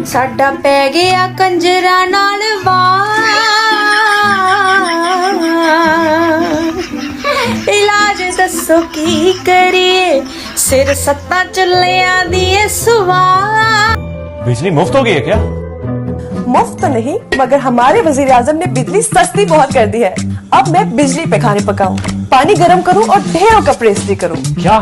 साडा पै गया कंजरा नाल इलाज दसो की करिए सिर सत्ता चुल्लियां दी सवार। बिजली मुफ्त हो गई है क्या? मुफ्त तो नहीं, मगर हमारे वजीर आजम ने बिजली सस्ती बहुत कर दी है। अब मैं बिजली पे खाने पकाऊं, पानी गर्म करूं और ढेरों कपड़े इस्त्री करूं। क्या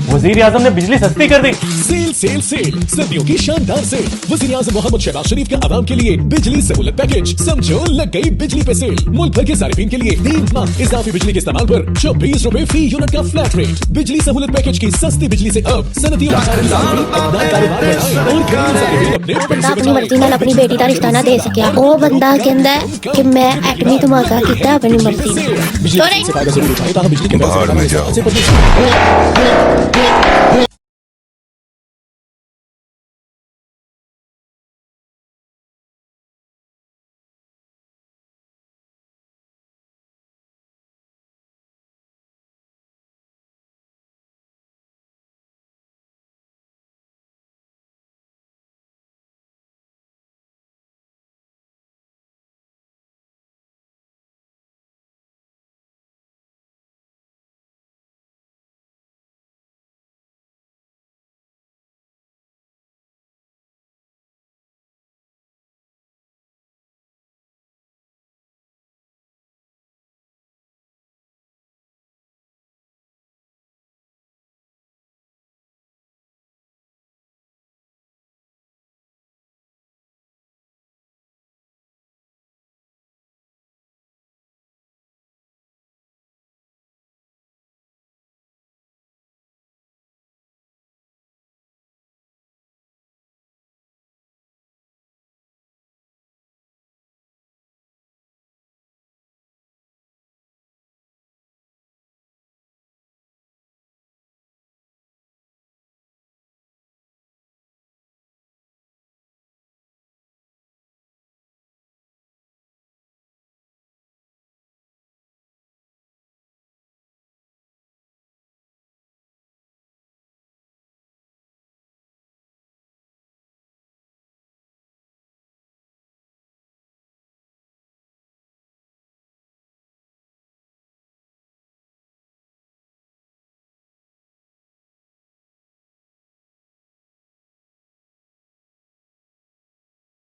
वजीर आजम ने बिजली सस्ती कर दी? सेल सेल सेल, सर्दियों की शानदार सेल। वज़ीर आज़म मोहम्मद शहबाज शरीफ के आवाम के लिए बिजली सहूलत पैकेज, समझो लग गई बिजली पे सेल। मुल्क भर के सारिफीन के लिए 3 माह इजाफी बिजली के इस्तेमाल पर 24 रुपए फी यूनिट का फ्लैट रेट। बिजली सहूलत पैकेज की सस्ती बिजली से अब सनदियों अपनी मर्जी नाल अपनी बेटी का रिश्ता ना दे सकिया, वो बंदा कहंदा है कि मैं एटमी धमाका कीता अपनी मर्जी नाल। बिजली के